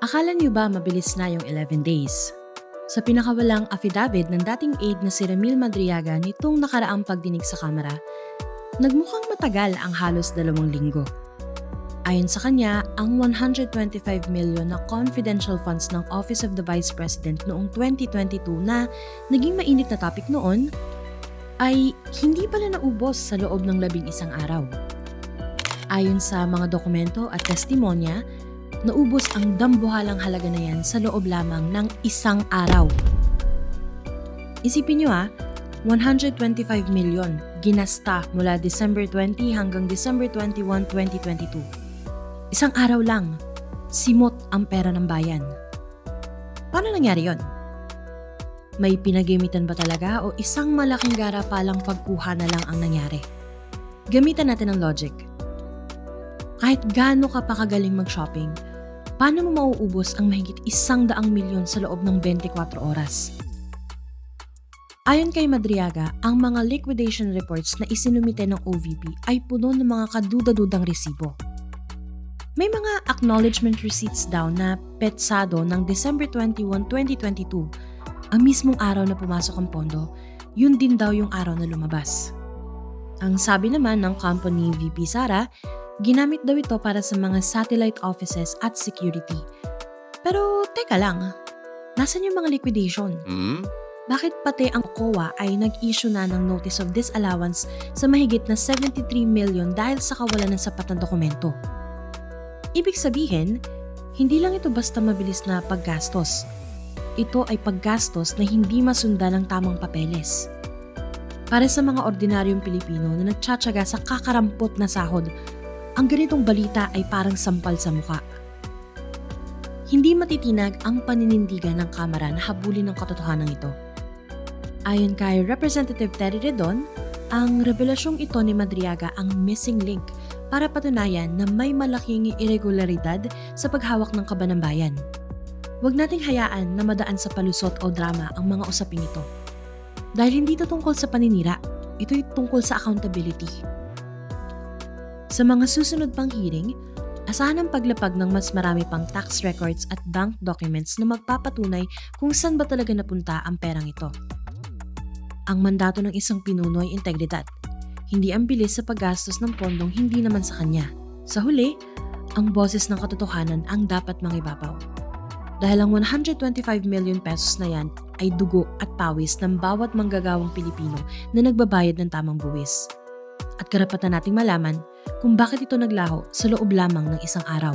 Akala niyo ba mabilis na yung 11 days? Sa pinakawalang affidavit ng dating aide na si Ramil Madriaga nitong nakaraang pagdinig sa Kamara, nagmukhang matagal ang halos 2 linggo. Ayon sa kanya, ang 125 million na confidential funds ng Office of the Vice President noong 2022 na naging mainit na topic noon ay hindi pala naubos sa loob ng 11 araw. Ayon sa mga dokumento at testimonya, naubos ang dambuhalang halaga na yan sa loob lamang ng 1 araw. Isipin nyo 125 million ginasta mula December 20 hanggang December 21, 2022. 1 araw lang, simot ang pera ng bayan. Paano nangyari yon? May pinagimitan ba talaga o isang malaking garapalang pagkuha na lang ang nangyari? Gamitan natin ang logic. Kahit gaano ka pa kagaling mag-shopping, paano mo mauubos ang mahigit 100 milyon sa loob ng 24 oras? Ayon kay Madriaga, ang mga liquidation reports na isinumite ng OVP ay puno ng mga kaduda-dudang resibo. May mga acknowledgement receipts daw na petsado ng December 21, 2022. Ang mismong araw na pumasok ang pondo, yun din daw yung araw na lumabas. Ang sabi naman ng company VP Sara, ginamit daw ito para sa mga satellite offices at security. Pero teka lang, nasan yung mga liquidation? Bakit pati ang COA ay nag-issue na ng notice of disallowance sa mahigit na 73 million dahil sa kawalan ng sapat na dokumento? Ibig sabihin, hindi lang ito basta mabilis na paggastos. Ito ay paggastos na hindi masundan ng tamang papeles. Para sa mga ordinaryong Pilipino na nagtsatsaga sa kakarampot na sahod, ang ganitong balita ay parang sampal sa mukha. Hindi matitinag ang paninindigan ng Kamara na habulin ng katotohanan ito. Ayon kay Representative Terry Redon, ang revelasyong ito ni Madriaga ang missing link para patunayan na may malaking irregularidad sa paghawak ng kaba ng bayan. Huwag nating hayaan na madaan sa palusot o drama ang mga usaping ito. Dahil hindi ito tungkol sa paninira, ito'y tungkol sa accountability. Sa mga susunod pang hearing, asahan ang paglapag ng mas marami pang tax records at bank documents na magpapatunay kung saan ba talaga napunta ang perang ito. Ang mandato ng isang pinuno ay integridad, hindi ang bilis sa paggastos ng pondong hindi naman sa kanya. Sa huli, ang boses ng katotohanan ang dapat mangibabaw. Dahil ang 125 million pesos na yan ay dugo at pawis ng bawat manggagawang Pilipino na nagbabayad ng tamang buwis. At karapatan nating malaman kung bakit ito naglaho sa loob lamang ng 1 araw.